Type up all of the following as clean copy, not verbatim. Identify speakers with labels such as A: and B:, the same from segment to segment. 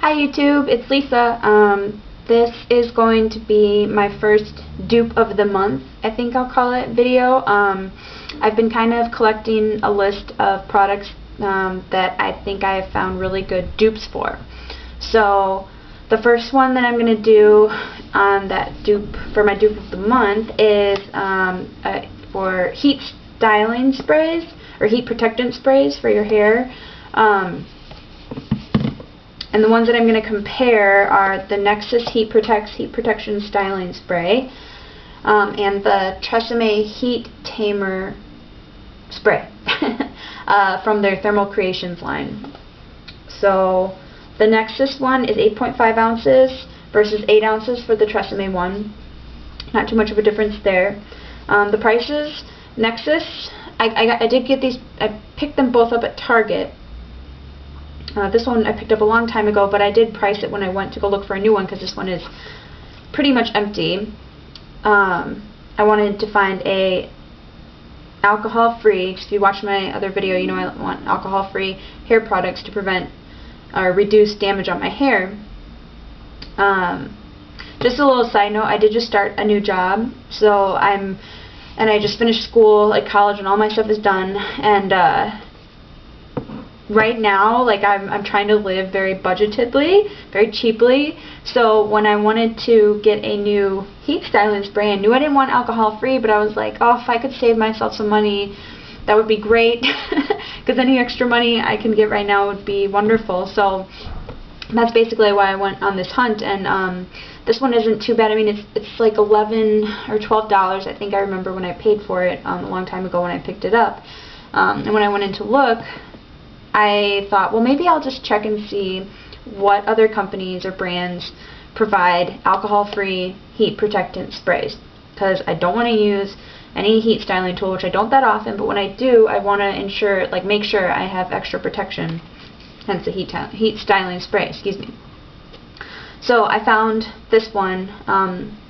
A: Hi YouTube, it's Lisa. This is going to be my first dupe of the month, I think I'll call it, video. I've been kind of collecting a list of products that I think I have found really good dupes for. So the first one that I'm going to do on that dupe, for my dupe of the month, is for heat styling sprays, or heat protectant sprays for your hair. And the ones that I'm going to compare are the Nexxus Heat Protexx Heat Protection Styling Spray and the Tresemme Heat Tamer Spray from their Thermal Creations line. So the Nexxus one is 8.5 ounces versus 8 ounces for the Tresemme one. Not too much of a difference there. The prices, Nexxus, I did get these, I picked them both up at Target. This one I picked up a long time ago, but I did price it when I went to go look for a new one because this one is pretty much empty. I wanted to find a alcohol-free, if you watch my other video, you know I want alcohol-free hair products to prevent or reduce damage on my hair. Just a little side note, I did just start a new job, so I just finished school, like college, and all my stuff is done, and right now, like, I'm trying to live very budgetedly, very cheaply. So when I wanted to get a new heat styling spray, I knew I didn't want alcohol free, but I was like, oh, if I could save myself some money, that would be great. Because any extra money I can get right now would be wonderful. So that's basically why I went on this hunt. And this one isn't too bad. I mean, it's like $11 or $12. I think I remember when I paid for it a long time ago when I picked it up. And when I went in to look, I thought, well, maybe I'll just check and see what other companies or brands provide alcohol-free heat protectant sprays, because I don't want to use any heat styling tool, which I don't that often, but when I do, I want to ensure, like, make sure I have extra protection, hence the heat styling spray, excuse me. So I found this one,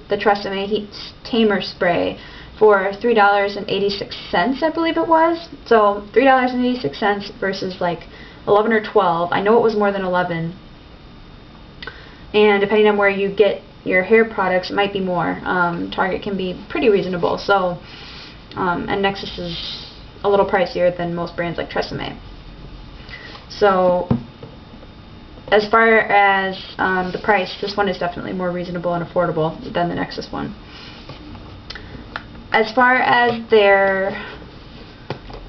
A: the Tresemme Heat Tamer Spray, for $3.86, I believe it was. So $3.86 versus like 11 or 12. I know it was more than 11. And depending on where you get your hair products, it might be more. Target can be pretty reasonable. So, and Nexxus is a little pricier than most brands like Tresemme. So, as far as the price, this one is definitely more reasonable and affordable than the Nexxus one. As far as their,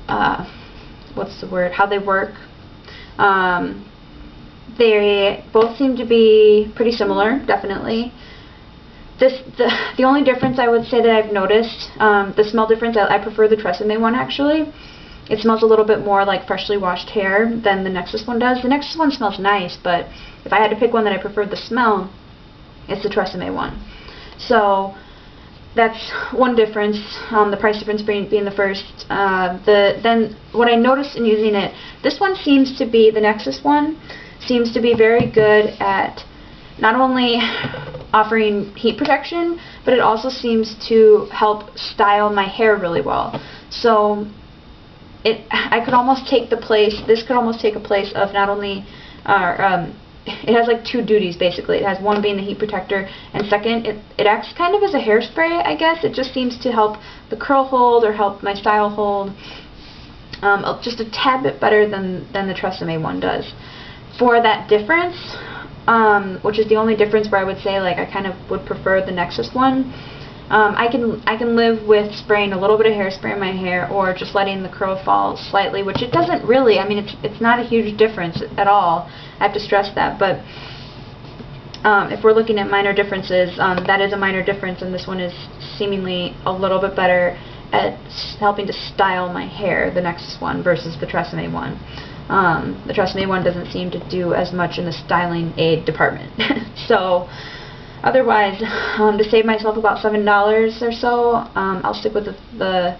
A: how they work, they both seem to be pretty similar, definitely. The only difference I would say that I've noticed, the smell difference, I prefer the Tresemme one actually. It smells a little bit more like freshly washed hair than the Nexxus one does. The Nexxus one smells nice, but if I had to pick one that I preferred the smell, it's the Tresemme one. So that's one difference, the price difference being the first. Then what I noticed in using it, this one seems to be, the Nexxus one, seems to be very good at not only offering heat protection, but it also seems to help style my hair really well. So I could almost take the place, this could almost take a place of not only, it has like two duties basically. It has one being the heat protector, and second, it acts kind of as a hairspray, I guess. It just seems to help the curl hold or help my style hold just a tad bit better than the Tresemme one does. For that difference, which is the only difference where I would say, like, I kind of would prefer the Nexxus one, I can live with spraying a little bit of hairspray in my hair or just letting the curl fall slightly, which it doesn't really. I mean, it's not a huge difference at all. I have to stress that, but if we're looking at minor differences, that is a minor difference, and this one is seemingly a little bit better at helping to style my hair, the Nexxus one, versus the Tresemme one. The Tresemme one doesn't seem to do as much in the styling aid department. So otherwise, to save myself about $7 or so, I'll stick with the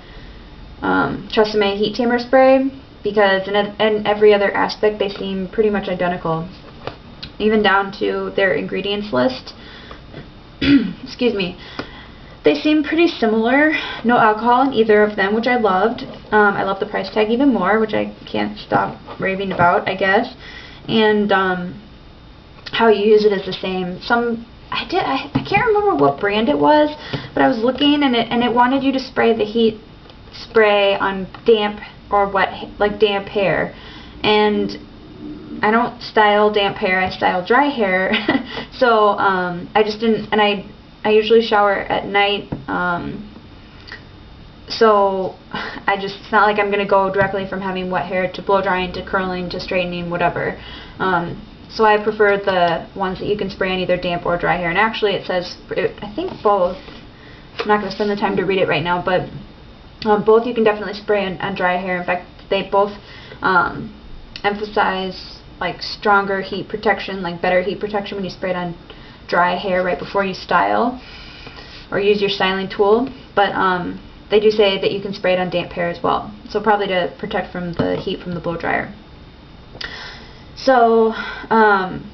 A: Tresemme Heat Tamer Spray, because in every other aspect they seem pretty much identical, even down to their ingredients list. Excuse me. They seem pretty similar. No alcohol in either of them, which I loved. I love the price tag even more, which I can't stop raving about, I guess. And how you use it is the same. I can't remember what brand it was, but I was looking and it wanted you to spray the heat spray on damp or wet, like damp hair. And I don't style damp hair, I style dry hair. So I just didn't, and I usually shower at night. So it's not like I'm going to go directly from having wet hair to blow drying to curling to straightening, whatever. So I prefer the ones that you can spray on either damp or dry hair. And actually it says, I think both. I'm not going to spend the time to read it right now, but both you can definitely spray on dry hair. In fact, they both emphasize like stronger heat protection, like better heat protection when you spray it on dry hair right before you style or use your styling tool. But they do say that you can spray it on damp hair as well. So probably to protect from the heat from the blow dryer. So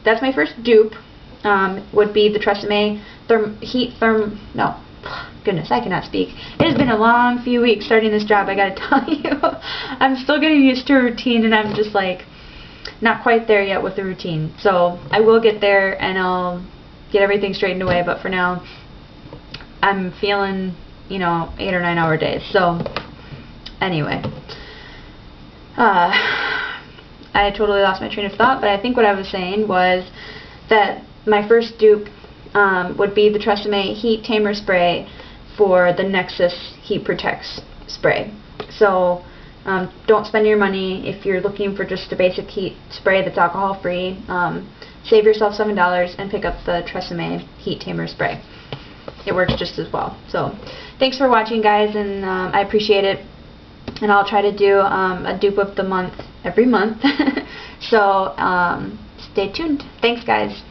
A: that's my first dupe. Would be the Tresemme goodness, I cannot speak. It has been a long few weeks starting this job, I gotta tell you. I'm still getting used to a routine, and I'm just like not quite there yet with the routine. So I will get there and I'll get everything straightened away, but for now I'm feeling, 8 or 9 hour days. So anyway, I totally lost my train of thought, but I think what I was saying was that my first dupe would be the Tresemme Heat Tamer Spray for the Nexxus Heat Protexx Spray. So don't spend your money if you're looking for just a basic heat spray that's alcohol free. Save yourself $7 and pick up the Tresemme Heat Tamer Spray. It works just as well. So thanks for watching, guys, and I appreciate it. And I'll try to do a dupe of the month every month. So stay tuned. Thanks, guys.